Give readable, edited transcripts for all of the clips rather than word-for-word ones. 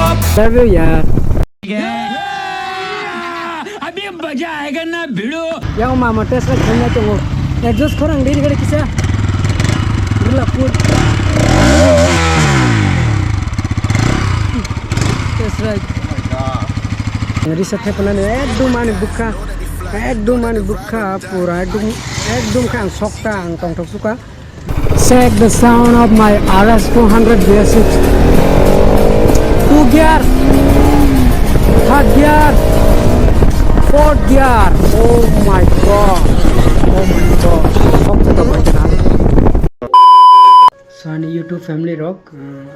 Love you यार. अभी मजा आएगा ना भिड़ो. Yang mama tes lagi kena tunggu. Exhaust korang diri kali kisah. Berlapur. That's right. Ngeri sathe penan ekdom mani bukha pura ekdom kang sokta ang tong tok suka. Check the sound of my RS 200 BS6. 2 gear, 3rd gear, 4th gear. Oh my god. Sokta to bajna. So on YouTube family rock,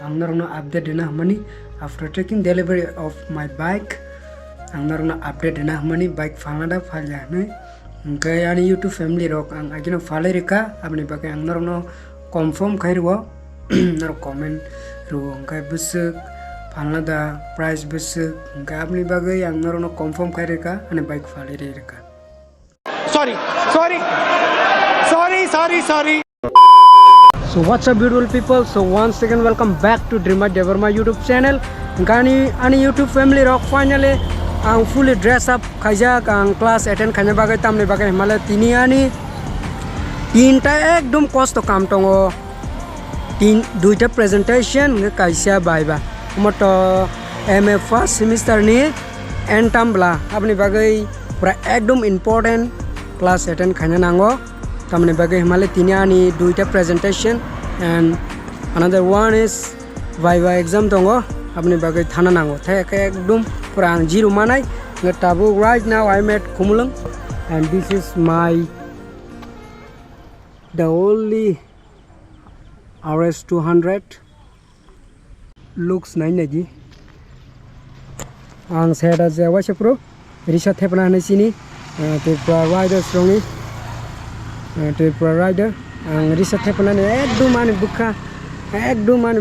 I'm not gonna update enough money after taking delivery of my bike. I'm not gonna update enough money bike falada falya ne. Okay, on YouTube family rock, I'm gonna follow Rika. I'm not gonna confirm kairwa, nor comment ru. Okay, busuk falada price busuk. Okay, I'm not gonna confirm kairika and bike follow Rika. Sorry. So what's up beautiful people, so once again welcome back to Dreamer Deverma YouTube channel. Kani ani YouTube family rock finally ang fully dress up khajak ang class attend khanya bagai tamne bagai himale tini ani tinta ekdom cost kam tongo duita presentation nge kaisa baiba moto MA first semester ni entambla apni bagai pura ekdom important class attend khanya nango tamne bagai himale tini ani duita presentation and another one is viva exam tongo apni bagai thana nango thek ekdom pura ang zero manai ngatabu. Right now I'm at Kumulang and this is the only RS 200 looks nine lagi ang saya ada washa pro risat hepna na sini to rider strong ni to rider ang risat hepna na ekdom mani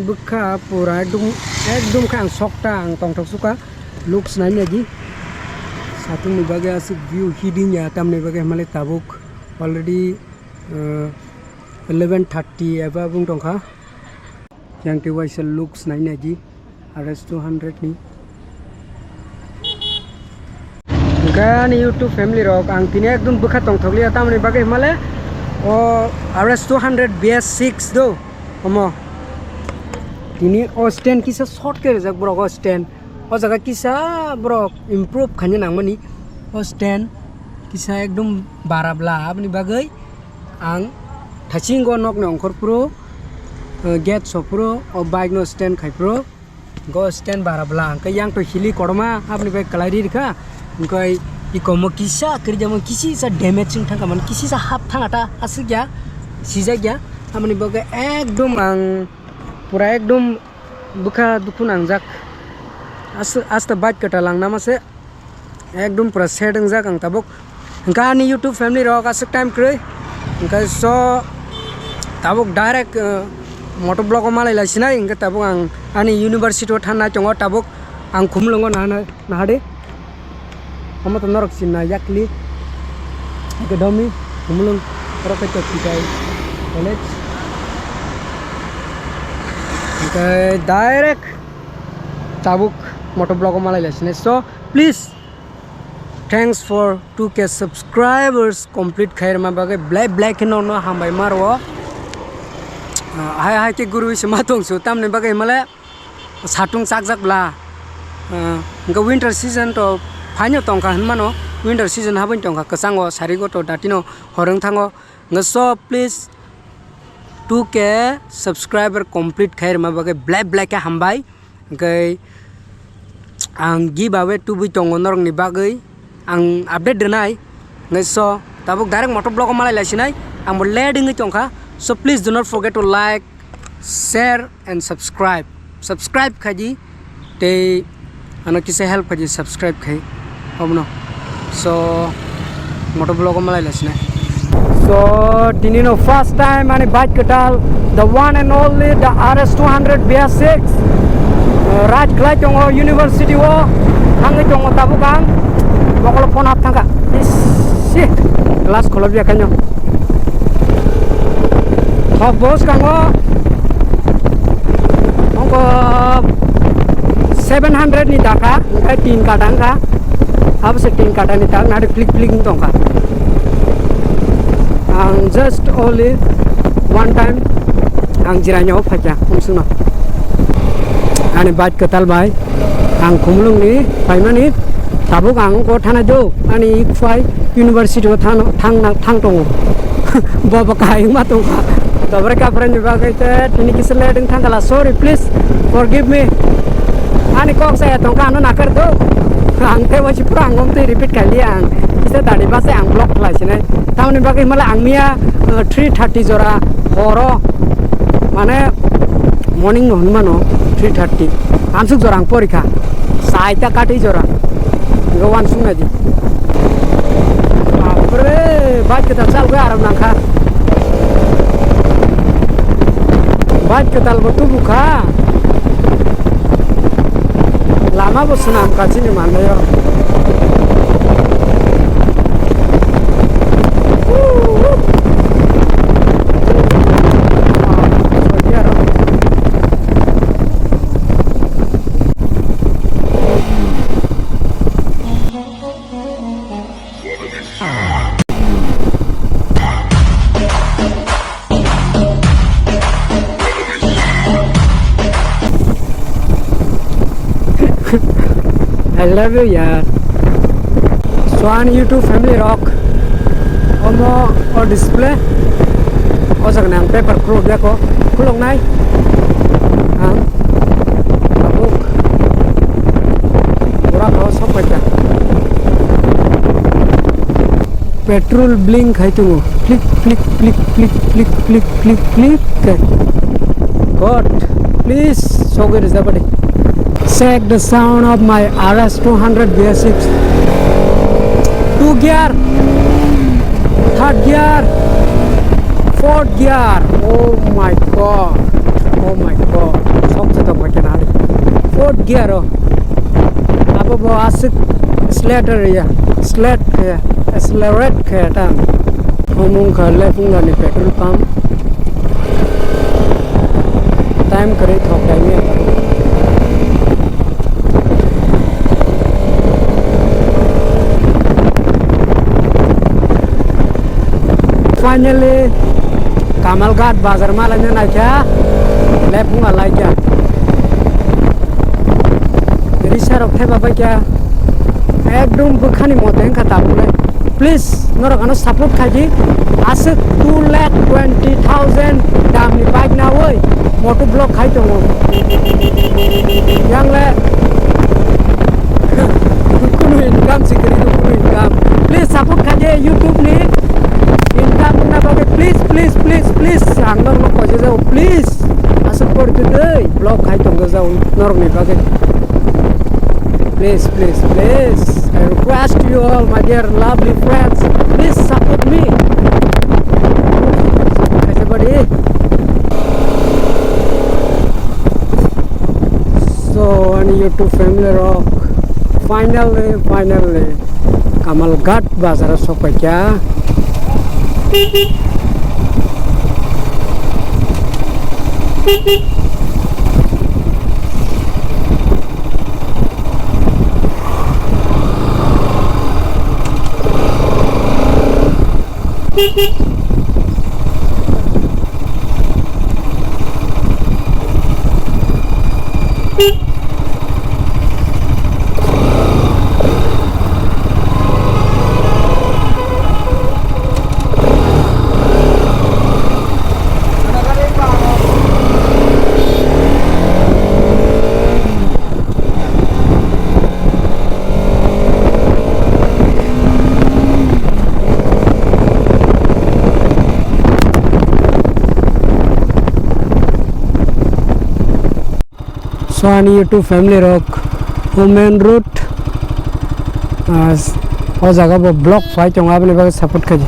bukha pura ekdom kang sokta ang tong tok suka looks nine lagi satu ni bagai asik view hidden ya tam ni bagai male tabuk already 11:30 aba bung tongkha yang ti waisa looks nine lagi RS 200 ni kan YouTube family rock ang tini ekdom bukha tong thokli tam ni bagai male o RS 200 BS6 do omo tini o stand kisa short ke jak bro o stand o jaga kisa bro improve khanya nangmani o stand kisa ekdom barabla apni bagai ang thachingo nok ne ongkhor pro get so pro o bike no stand khai pro go stand barabla ang yang to hili korma apni bike kalari rikha ngkai ikomo kisa kerja mo kisi sa damage sing thanga man kisi sa hap thangata asugya sijagya apni bagai ekdom ang pura ekdom bukha dukun angjak asta bike kata lang nama se ekdom pura setting jak ang tabuk ngani YouTube family rock asuk time krei ngkai so tabuk direct motovlog malai lasinai ngka tabuk ang ani university thana chongo tabuk ang khumlongo na hade ama to norok sinna yakli academy khumlong professor kitai college ngkai direct tabuk motovlog malai lasinai. So please thanks for 2k subscribers complete khair ma bagai black no hambai marwo hai ke guru se matong su tamne bagai male satung sakjak bla nga winter season to phaino tongka hanmano winter season habin tongka kasango sarigo to datino horeng thango nga so please 2k subscriber complete khair ma bagai black hambai ngai ang giveaway tu bui tongo norong ni bagai ang update denai ngai so tabuk direct motovlog malai lasinai ang bo leding tongka. So please do not forget to like, share and subscribe khaji te ano kise help khaji subscribe khai obno so motovlog malai lasinai. So tinino first time ani bike katal the one and only the RS 200 BS6 Raj Klai Chongo University wo hangi chongo tabukang bokolo phone hap thangka shit glass kholobia kanyo bos kango ongko 700 ni taka kai tin kadang ka apa se tin kadang ni tak na flick tong ka ang just only one time ang jiranya ho phaja kumsuna ani bat ketal bai ang kumlung ni paimani tabuk ang ko thana jo ani ikwai university ho thang tong baba kai ma tong ka dobre ka friend ba kai te tini kisle ding thang kala sorry please forgive me ani kok saya tong ka no nakar do ang te wa chi prang om te repeat kali ang kisa tadi ba se ang block la chine tamni ba kai mala ang mia 3:30 jora horo mane morning no mano 3:30 amsuk jorang porikha saita kati jora gowan sunga ji apre baat kita chal ga aram nangkha baat ketal botu buka lama bosunam kachi ni mandayo I love you yaar. Swan YouTube family rock. Omo or display. O sakna ang paper crew देखो. Kulong nai. Ang abuk. Pura ko सब बचा. Petrol blink hai tu. Click click click click click click click click. God, please show good is the body. Check the sound of my RS 200 BS6. 2 gear, 3rd gear, 4th gear. Oh my god, oh my god. Something to make it 4th gear. Apa bawa asik slider ya, sled ya, accelerate kayak tan. Ngomong ke left ni petrol pump. Time करे थोक time है. Finally, Kamalghat bazar malanya naikya, lepunga laikya. Jadi saya rokhe baba kya, ekdom bukhani moten kata pule. Please, norokano support kaji. Asik 2,20,000 dam ni bike na woi. Motor block khai to. Yang le, kuno income sikri to kuno income. Please support kaji YouTube ni. Income na bagai please please please please anggar no kaji jao please. Asik por ke dei block khai to jao norok ni bagai. Please please please. I request you all my dear lovely friends. Please support me. Kaise buddy? So on YouTube family rock. Finally Kamalghat bazar sopai kya. So on YouTube family rock main route और जगह वो block fight होगा अपने बारे support करिए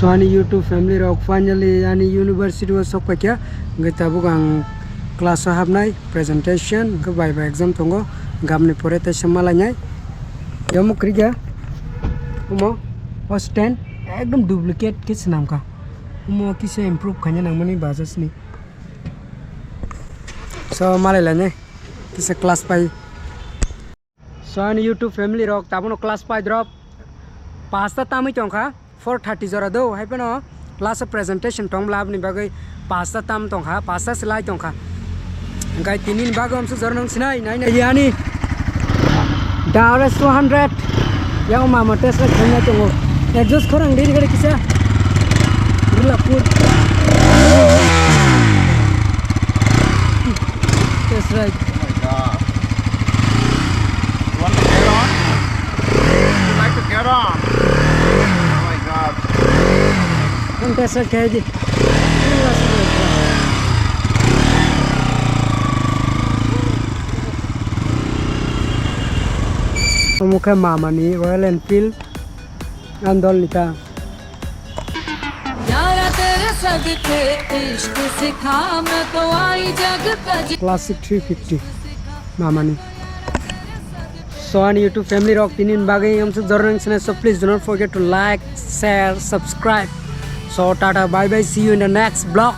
So ani YouTube family rok finally ani university was sok pakya gita bugang class habnai presentation ke bye bye exam tongo gamni pore te samalanya yamu kriya umo host 10 ekdom duplicate kis nam ka umo kise improve khanya nang mani bajas ni so malalanya kise class pai so ani YouTube family rok tabuno class pai drop pasta tami tongkha 4:30 jora do haipeno class presentation tong lab ni bagai pasta tam tongkha pasta slide tongkha gai tinin bagam su jornang sinai nai na yani drs 200 yang mama test la khanya tongo exhaust khorang dei gade kisa rulapur test right Like to get on. Oh my God. हम test kaya ji मुखे मामा नी royal Enfield आंदोलन लिखा यारा तेरे सदके इश्क सिखा मैं तो आई जग का classic 350 mama knee so on YouTube family rock tinin bagai हम सब जरूर से so please do not forget to like share subscribe so tata bye bye see you in the next vlog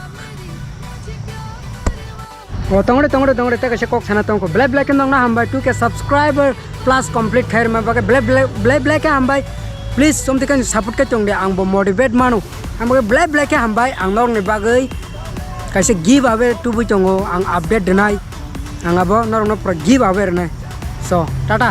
oh tongde te kase kok sana tongko black and na ham bai 2k subscriber plus complete khair ma bagai black ham bai please somthi kan support ka tongde ang bo motivate manu am bagai black ham bai ang nor ni bagai kaise give away tu bu tongo ang update denai ang abo nor no pro give away ne so tata